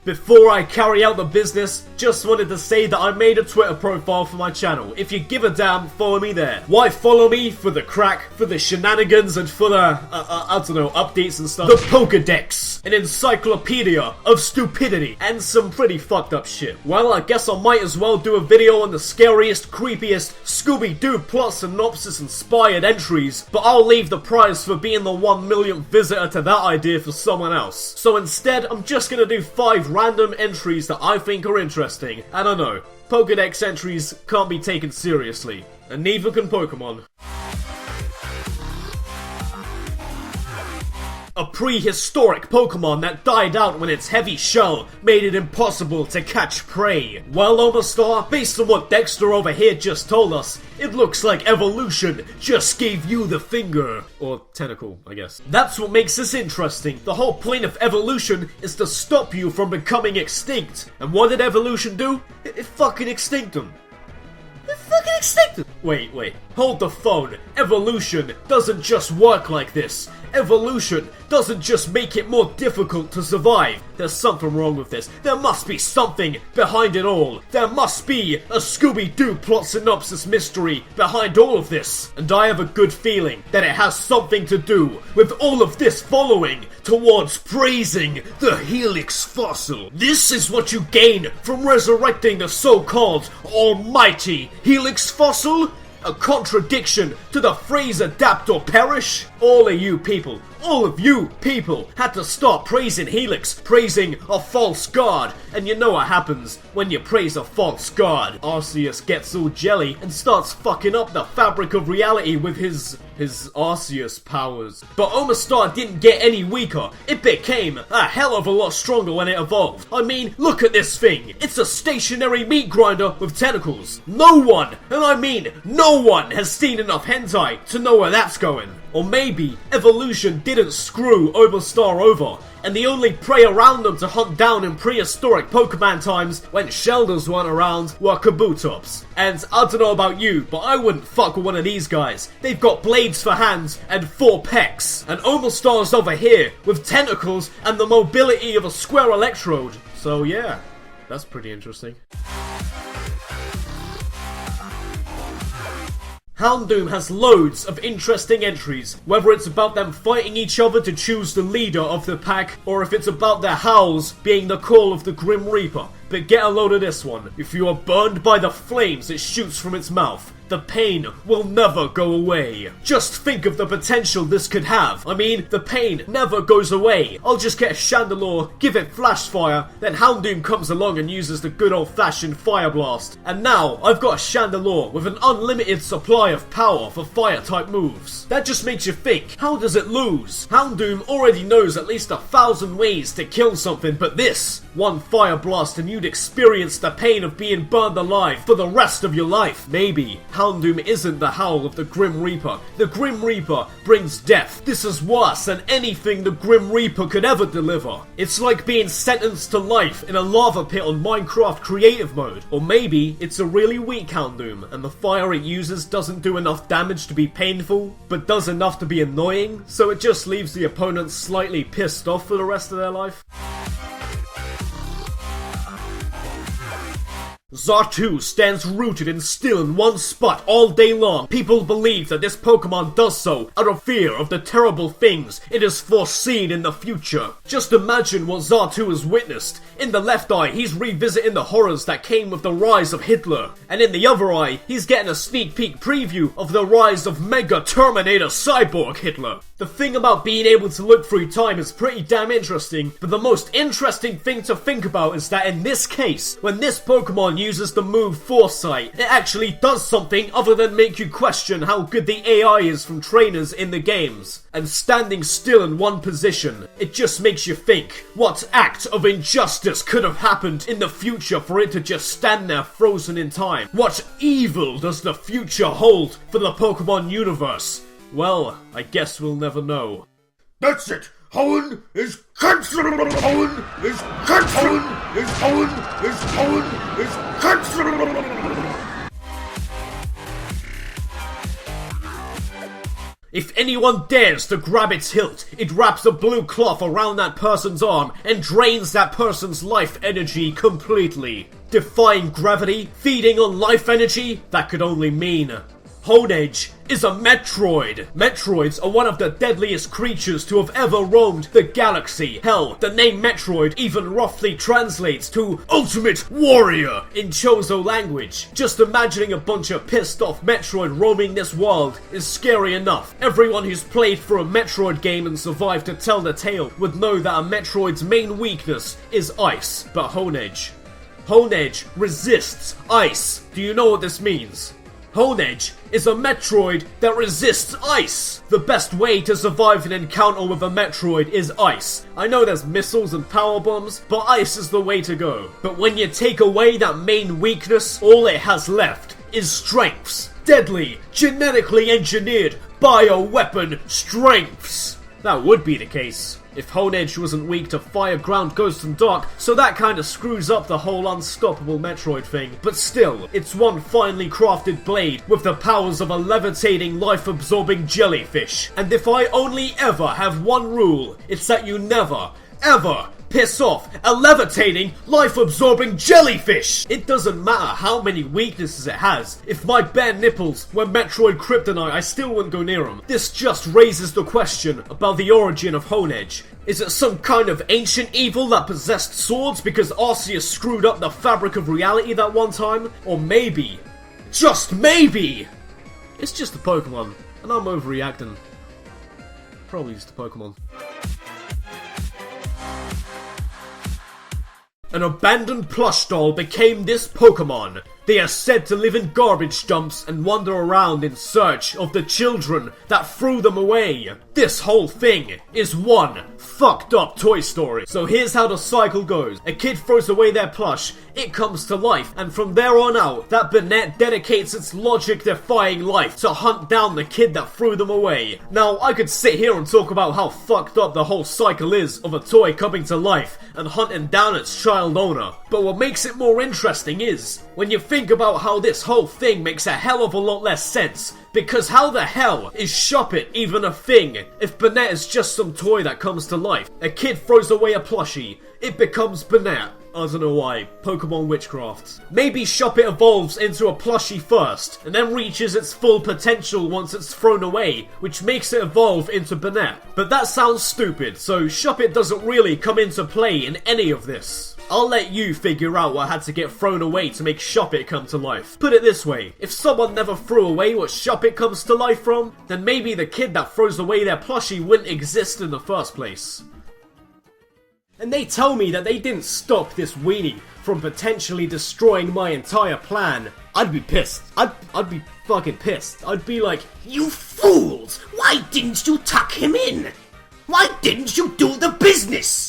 Before I carry out the business, just wanted to say that I made a Twitter profile for my channel. If you give a damn, follow me there. Why follow me? For the crack, for the shenanigans, and for the, I don't know, updates and stuff. The Pokedex, an encyclopedia of stupidity, and some pretty fucked up shit. Well, I guess I might as well do a video on the scariest, creepiest, Scooby-Doo plot synopsis inspired entries, but I'll leave the prize for being the 1 millionth visitor to that idea for someone else. So instead, I'm just gonna do 5 random entries that I think are interesting. I don't know, Pokedex entries can't be taken seriously, and neither can Pokemon. A prehistoric Pokemon that died out when its heavy shell made it impossible to catch prey. Well, Omastar, based on what Dexter over here just told us, it looks like evolution just gave you the finger. Or tentacle, I guess. That's what makes this interesting. The whole point of evolution is to stop you from becoming extinct. And what did evolution do? It fucking extinct them. Wait, hold the phone. Evolution doesn't just work like this. Evolution doesn't just make it more difficult to survive. There's something wrong with this. There must be something behind it all. There must be a Scooby-Doo plot synopsis mystery behind all of this. And I have a good feeling that it has something to do with all of this following towards praising the Helix fossil. This is what you gain from resurrecting the so-called almighty Helix fossil? A contradiction to the phrase adapt or perish? All of you people had to start praising Helix, praising a false god. And you know what happens when you praise a false god. Arceus gets all jelly and starts fucking up the fabric of reality with his Arceus powers. But Omastar didn't get any weaker. It became a hell of a lot stronger when it evolved. I mean, look at this thing. It's a stationary meat grinder with tentacles. No one, and I mean no one, has seen enough hentai to know where that's going. Or maybe evolution didn't screw Omastar over, and the only prey around them to hunt down in prehistoric Pokemon times when Shelders weren't around were Kabutops. And I don't know about you, but I wouldn't fuck with one of these guys. They've got blades for hands and 4 pecs. And Omastar's over here with tentacles and the mobility of a square electrode. So yeah, that's pretty interesting. Hal Doom has loads of interesting entries, whether it's about them fighting each other to choose the leader of the pack, or if it's about their howls being the call of the Grim Reaper. But get a load of this one. If you are burned by the flames it shoots from its mouth, the pain will never go away. Just think of the potential this could have. I mean, the pain never goes away. I'll just get a Chandelure, give it flash fire, then Houndoom comes along and uses the good old-fashioned fire blast. And now, I've got a Chandelure with an unlimited supply of power for fire-type moves. That just makes you think, how does it lose? Houndoom already knows at least 1,000 ways to kill something, but this, one fire blast and you'd experience the pain of being burned alive for the rest of your life. Maybe Houndoom isn't the howl of the Grim Reaper. The Grim Reaper brings death. This is worse than anything the Grim Reaper could ever deliver. It's like being sentenced to life in a lava pit on Minecraft creative mode. Or maybe it's a really weak Houndoom and the fire it uses doesn't do enough damage to be painful, but does enough to be annoying, so it just leaves the opponent slightly pissed off for the rest of their life. Zawtwo stands rooted and still in one spot all day long. People believe that this Pokemon does so out of fear of the terrible things it has foreseen in the future. Just imagine what Zawtwo has witnessed. In the left eye, he's revisiting the horrors that came with the rise of Hitler. And in the other eye, he's getting a sneak peek preview of the rise of Mega Terminator Cyborg Hitler. The thing about being able to look through time is pretty damn interesting, but the most interesting thing to think about is that in this case, when this Pokemon uses the move Foresight, it actually does something other than make you question how good the AI is from trainers in the games. And standing still in one position, it just makes you think, what act of injustice could have happened in the future for it to just stand there frozen in time? What evil does the future hold for the Pokemon universe? Well, I guess we'll never know. That's it! Hoenn is cancelled! Hoenn is cancelled! Hoenn is cancelled! If anyone dares to grab its hilt, it wraps a blue cloth around that person's arm and drains that person's life energy completely. Defying gravity, feeding on life energy, that could only mean Honedge is a Metroid. Metroids are one of the deadliest creatures to have ever roamed the galaxy. Hell, the name Metroid even roughly translates to Ultimate Warrior in Chozo language. Just imagining a bunch of pissed off Metroid roaming this world is scary enough. Everyone who's played through a Metroid game and survived to tell the tale would know that a Metroid's main weakness is ice. But Honedge resists ice. Do you know what this means? Honedge is a Metroid that resists ice! The best way to survive an encounter with a Metroid is ice. I know there's missiles and power bombs, but ice is the way to go. But when you take away that main weakness, all it has left is strengths. Deadly, genetically engineered, bioweapon strengths! That would be the case if Honedge wasn't weak to fire, ground, ghost, and dark, so that kinda screws up the whole unstoppable Metroid thing. But still, it's one finely crafted blade with the powers of a levitating, life-absorbing jellyfish. And if I only ever have one rule, it's that you never, ever piss off a levitating, life-absorbing jellyfish! It doesn't matter how many weaknesses it has. If my bare nipples were Metroid kryptonite, I still wouldn't go near them. This just raises the question about the origin of Honedge. Is it some kind of ancient evil that possessed swords because Arceus screwed up the fabric of reality that one time? Or maybe, just maybe, it's just a Pokemon, and I'm overreacting. Probably just a Pokemon. An abandoned plush doll became this Pokemon. They are said to live in garbage dumps and wander around in search of the children that threw them away. This whole thing is one fucked up Toy Story. So here's how the cycle goes. A kid throws away their plush, it comes to life, and from there on out, that Banette dedicates its logic-defying life to hunt down the kid that threw them away. Now, I could sit here and talk about how fucked up the whole cycle is of a toy coming to life and hunting down its child owner, but what makes it more interesting is, when you think about how this whole thing makes a hell of a lot less sense, because how the hell is Shuppet even a thing if Banette is just some toy that comes to life? A kid throws away a plushie, it becomes Banette. I don't know why. Pokemon witchcraft. Maybe Shuppet evolves into a plushie first, and then reaches its full potential once it's thrown away, which makes it evolve into Banette. But that sounds stupid, so Shuppet doesn't really come into play in any of this. I'll let you figure out what had to get thrown away to make Shuppet come to life. Put it this way, if someone never threw away what Shuppet comes to life from, then maybe the kid that throws away their plushie wouldn't exist in the first place. And they tell me that they didn't stop this weenie from potentially destroying my entire plan. I'd be pissed. I'd be fucking pissed. I'd be like, You fools! Why didn't you tuck him in? Why didn't you do the business?